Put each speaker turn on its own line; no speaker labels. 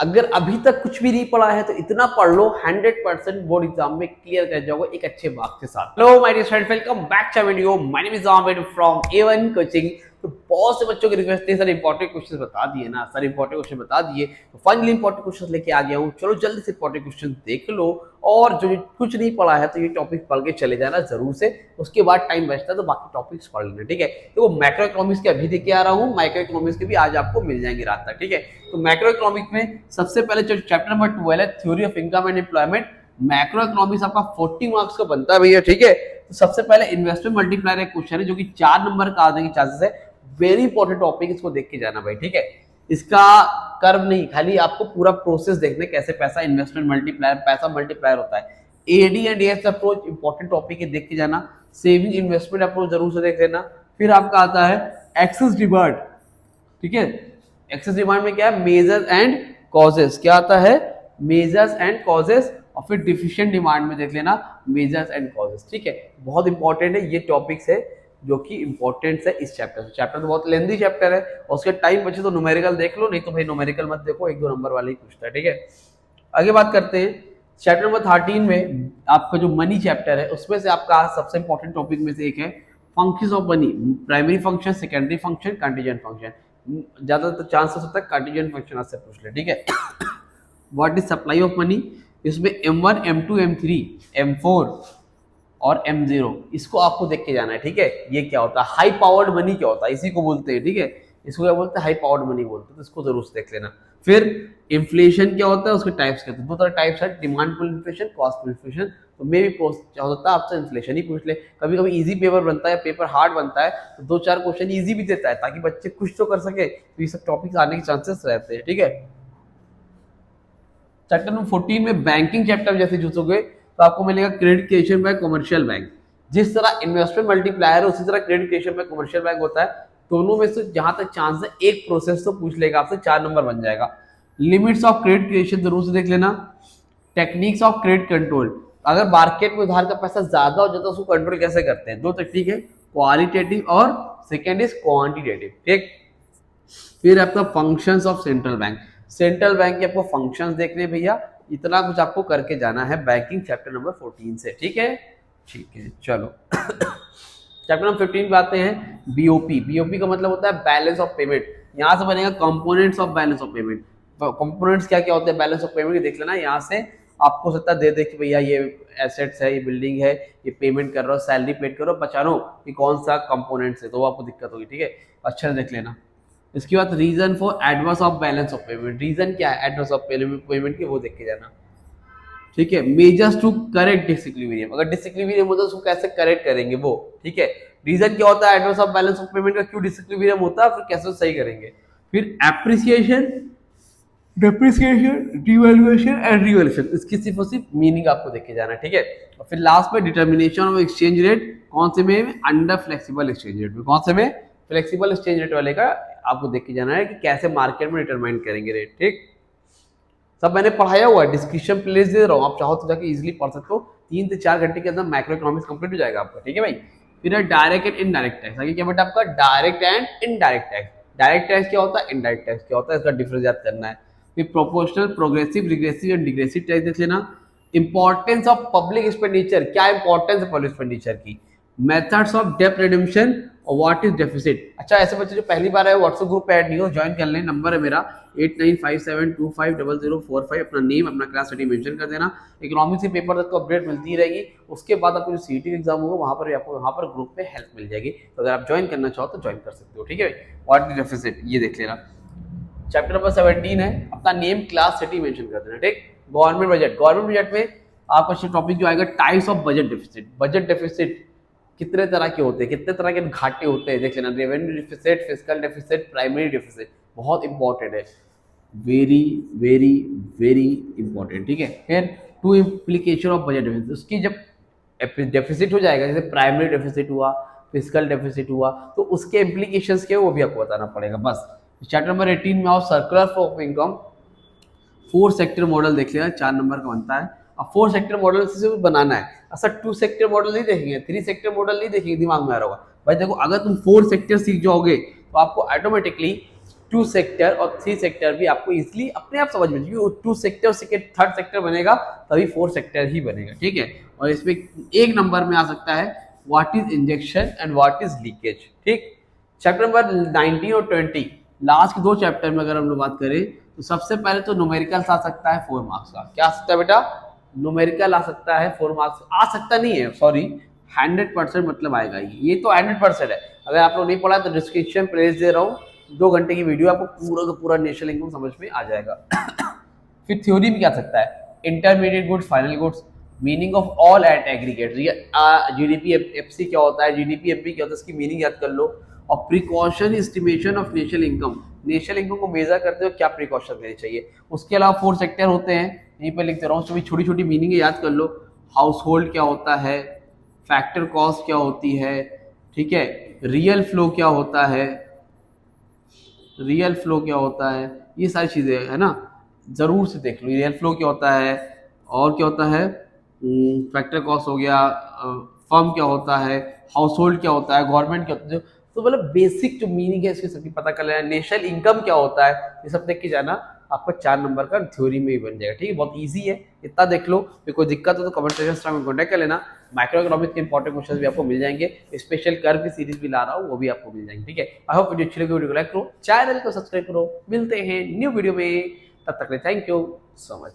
अगर अभी तक कुछ भी नहीं पढ़ा है तो इतना पढ़ लो, 100% बोर्ड एग्जाम में क्लियर कर जाओगे एक अच्छे मार्क्स के साथ। Hello my dear student, welcome back to video. My name is Aamir from A1 coaching. तो बहुत से बच्चों की रिक्वेस्ट थी, सर इंपॉर्टेंट क्वेश्चन बता दिए ना, सर इंपॉर्टेंट क्वेश्चन बता दिए। तो फाइनली इंपॉर्टेंट क्वेश्चन लेके आ गया हूँ। चलो जल्दी से इंपॉर्टेंट क्वेश्चन देख लो, और जो कुछ नहीं पढ़ा है तो ये टॉपिक पढ़ के चले जाना जरूर से। उसके बाद टाइम बचता है तो बाकी टॉपिक्स पढ़ लेना, ठीक है। तो वो मैक्रो इकोनॉमिक्स के अभी देके आ रहा हूँ, माइक्रो इकोनॉमिक्स के भी आज आपको मिल जाएंगे रात तक, ठीक है। तो मैक्रो इकोनॉमिक्स में सबसे पहले जो चैप्टर नंबर 12 है, theory of income and employment. Macro economics आपका 40 मार्क्स का बनता है भैया, ठीक है। तो सबसे पहले इन्वेस्टमेंट मल्टीप्लायर एक क्वेश्चन है जो कि 4 नंबर का आने के चांसेस है। वेरी इंपॉर्टेंट टॉपिक, इसको देख के जाना भाई, ठीक है। इसका कर्व नहीं, खाली आपको पूरा प्रोसेस देखने कैसे पैसा इन्वेस्टमेंट मल्टीप्लायर, पैसा मल्टीप्लायर होता है। AD and AS approach important topic है, देख के जाना। सेविंग इन्वेस्टमेंट अप्रोच जरूर से देख लेना। फिर आपका आता है एक्सेस डिमांड, ठीक है। एक्सेस डिमांड में क्या है, मेजर्स एंड कॉजेस, क्या आता है, मेजर्स एंड कॉजेस। और फिर डिफिशिएंट डिमांड में देख लेना मेजर्स एंड कॉजेस, ठीक है। बहुत इंपॉर्टेंट है ये टॉपिक्स है जो कि इंपॉर्टेंट है इस चैप्टर से। चैप्टर तो बहुत लेंथी चैप्टर है, और उसके टाइम बचे तो न्यूमेरिकल देख लो, नहीं तो भाई न्यूमेरिकल मत देखो, 1-2 नंबर वाले ही पूछता है, ठीक है। आगे बात करते हैं चैप्टर नंबर 13 में। आपका जो मनी चैप्टर है उसमें से आपका सबसे इंपॉर्टेंट टॉपिक में से एक है functions of money, primary function, secondary function, contingent function. ज्यादातर चांसेस होता है कंटीजेंट फंक्शन आपसे पूछ ले, ठीक है। What is supply of money, इसमें M1, M2, M3, M4 और M0, इसको आपको देख के जाना है, ठीक है। ये क्या होता है, हाई पावर्ड मनी क्या होता है, इसी को बोलते हैं, ठीक है। इसको क्या बोलते हैं, हाई पावर्ड मनी बोलते हैं, तो इसको जरूर से देख लेना। फिर इन्फ्लेशन क्या होता है, उसके टाइप्स क्या होते हैं, दो तरह टाइप्स है, demand pull inflation, cost pull inflation. तो मे भी क्या होता है, आपसे इन्फ्लेशन ही पूछ ले। कभी कभी इजी पेपर बनता है, पेपर हार्ड बनता है, तो 2-4 क्वेश्चन इजी भी देता है ताकि बच्चे कुछ तो कर सके। तो ये सब टॉपिक्स आने के चांसेस रहते हैं, ठीक है। चैप्टर नंबर 14 में बैंकिंग चैप्टर जैसे जुड़ोगे तो आपको मिलेगा credit creation bye commercial bank. जिस तरह इन्वेस्टमेंट मल्टीप्लायर है उसी तरह credit creation bye commercial bank होता है। दोनों में से जहां तक चांस है एक प्रोसेस तो पूछ लेगा आपसे, 4 नंबर बन जाएगा। लिमिट्स ऑफ क्रेडिट क्रिएशन जरूर से देख लेना। टेक्निक्स ऑफ क्रेडिट कंट्रोल, अगर मार्केट में उधार का पैसा ज्यादा हो जाता है उसको कंट्रोल कैसे करते हैं, 2 टेक्निक है, क्वालिटेटिव और सेकेंड इज क्वांटिटेटिव, ठीक। फिर आपका functions of central bank, central bank के आपको फंक्शंस देखने भैया, इतना कुछ आपको करके जाना है बैंकिंग चैप्टर नंबर 14 से, ठीक है। ठीक है, चलो चैप्टर नंबर 15 पे आते हैं बीओपी। बीओपी का मतलब होता है बैलेंस ऑफ पेमेंट। यहाँ से बनेगा components of balance of payment. Components क्या क्या होते हैं बैलेंस ऑफ पेमेंट, देख लेना। यहाँ से आपको सत्ता दे दे कि भैया ये एसेट्स है, ये बिल्डिंग है, ये पेमेंट कर रहा हो, सैलरी पेड करो, बचा लो कि कौन सा कंपोनेंट्स है, तो आपको दिक्कत होगी, ठीक है। अच्छे से देख लेना। इसके बाद reason for adverse of balance of payment, reason क्या है एडवर्स ऑफ पेमेंट की, वो देख के जाना, ठीक है। मेजर्स टू करेक्ट डिसइक्विलिब्रियम, अगर डिसइक्विलिब्रियम होता है उसको कैसे करेक्ट करेंगे वो, ठीक है। रीजन क्या होता है adverse of balance of payment का, क्यों डिसइक्विलिब्रियम होता है, फिर कैसे सही करेंगे। फिर appreciation, depreciation, devaluation and revaluation, इसकी सिर्फ और सिर्फ मीनिंग आपको देख के जाना है, ठीक है। और फिर लास्ट में डिटर्मिनेशन ऑफ एक्सचेंज रेट, कौन से में, अंडर फ्लेक्सिबल एक्सचेंज रेट में, कौन से में, फ्लेक्सिबल एक्सचेंज रेट वाले का आपको देख के जाना है कि कैसे मार्केट में डिटरमाइन करेंगे रेट, ठीक। सब मैंने पढ़ाया हुआ है, डिस्क्रिप्शन प्लेस दे रहा हूँ, आप चाहो तो जाके इजीली पढ़ सकते हो। 3 से 4 घंटे के अंदर मैक्रो इकोनॉमिक्स कंप्लीट हो जाएगा आपका, ठीक है भाई। फिर है डायरेक्ट एंड इनडायरेक्ट टैक्स। आगे क्या बेटा आपका direct and indirect tax. Direct tax क्या होता है, इनडायरेक्ट टैक्स क्या होता है, इसका डिफरेंस याद करना है। फिर proportional, progressive, regressive and degressive tax देख लेना। इंपॉर्टेंस ऑफ पब्लिक एक्सपेंडिचर, क्या इंपॉर्टेंस है पब्लिक एक्सपेंडिचर की। मेथड्स ऑफ डेब्ट रिडम्पशन और व्हाट इज डेफिसिट। अच्छा, ऐसे बच्चे जो पहली बार आए व्हाट्सएप ग्रुप पे ऐड नहीं हो, ज्वाइन कर लें। नंबर है मेरा 8957250045। अपना नेम, अपना क्लास सिटी मेंशन कर देना। इकोनॉमिक्स के पेपर तक को अपडेट मिलती रहेगी। उसके बाद आपको जो सीईटी एग्जाम होगा वहां पर आपको वहां पर ग्रुप पे हेल्प मिल जाएगी। तो अगर आप ज्वाइन करना चाहो तो ज्वाइन कर सकते हो, ठीक है भाई। व्हाट इज डेफिसिट ये देख लेना। चैप्टर नंबर 17 है, अपना नेम, क्लास, सिटी मेंशन कर देना, ठीक। गवर्नमेंट बजट, गवर्नमेंट बजट में आपका टॉपिक जो आएगा types of budget deficit. Budget deficit कितने तरह के होते हैं, कितने तरह के घाटे होते हैं, देख लेना। Revenue deficit, fiscal deficit, primary deficit, बहुत इंपॉर्टेंट है, वेरी वेरी वेरी इंपॉर्टेंट, ठीक है। फिर two implication of budget deficit, उसकी जब डेफिसिट हो जाएगा, जैसे प्राइमरी डेफिसिट हुआ, फिस्कल डेफिसिट हुआ, तो उसके इम्प्लीकेशंस क्या है वो भी आपको बताना पड़ेगा, बस। चैप्टर नंबर 18 में आओ, circular of income. 4 sector model देख लेना, 4 नंबर का बनता है। अब 4 सेक्टर मॉडल से बनाना है। अच्छा, 2 सेक्टर मॉडल नहीं देखेंगे, 3 सेक्टर मॉडल नहीं देखेंगे, दिमाग में आ रहा होगा भाई। देखो, अगर तुम 4 सेक्टर सीख जाओगे तो आपको ऑटोमेटिकली टू सेक्टर और थ्री सेक्टर भी आपको इजिली अपने आप समझ में, क्योंकि टू सेक्टर से थर्ड सेक्टर बनेगा तभी फोर्थ सेक्टर ही बनेगा, ठीक है। और इसमें एक नंबर में आ सकता है what is injection and what is leakage, ठीक। चैप्टर नंबर 19 और 20 लास्ट के दो चैप्टर में अगर हम लोग बात करें तो सबसे पहले तो न्यूमेरिकल्स आ सकता है 4 मार्क्स का। क्या आ सकता है बेटा? न्यूमेरिकल आ सकता है 4 मार्क्स, आ सकता नहीं है सॉरी, 100% मतलब आएगा ये तो 100% है। अगर आप लोग नहीं पढ़ा तो डिस्क्रिप्शन प्लेलिस्ट दे रहा हूँ, 2 घंटे की वीडियो, आपको पूरा का पूरा नेशनल इनकम समझ में आ जाएगा। फिर थ्योरी में क्या सकता है? Intermediate goods, final goods, meaning of all at aggregate, GDP FC क्या होता है, जीडीपी एफपी क्या होता है, इसकी मीनिंग याद कर लो। और precaution estimation of national income, national income को मेजर करते हुए क्या प्रिकॉशन लेने चाहिए। उसके अलावा 4 सेक्टर होते हैं, यहीं पे लिखते रहा हूँ, सभी छोटी छोटी मीनिंग याद कर लो। हाउस होल्ड क्या होता है, फैक्टर कॉस्ट क्या होती है, ठीक है, रियल फ्लो क्या होता है, रियल फ्लो क्या होता है, ये सारी चीज़ें है ना, ज़रूर से देख लो। रियल फ्लो क्या होता है और क्या होता है, फैक्टर कॉस्ट हो गया, फर्म क्या होता है, हाउस होल्ड क्या होता है, गवर्नमेंट क्या होता है, तो मतलब बेसिक जो मीनिंग है इसके सभी पता कर लेना। नेशनल इनकम क्या होता है ये सब देख के जाना, आपका 4 नंबर का थ्योरी में ही बन जाएगा, ठीक है। बहुत इजी है, इतना देख लो। फिर कोई दिक्कत हो तो कमेंट सेक्शन में कॉन्टैक्ट कर लेना। माइक्रो इकोनॉमिक्स के इंपॉर्टेंट क्वेश्चन भी आपको मिल जाएंगे, स्पेशल कर्व की सीरीज भी ला रहा हूँ, वो भी आपको मिल जाएंगे, ठीक है। आई होप वीडियो अच्छी लगी, वीडियो को लाइक करो, चैनल को सब्सक्राइब करो। मिलते हैं न्यू वीडियो में, तब तक के लिए थैंक यू सो मच।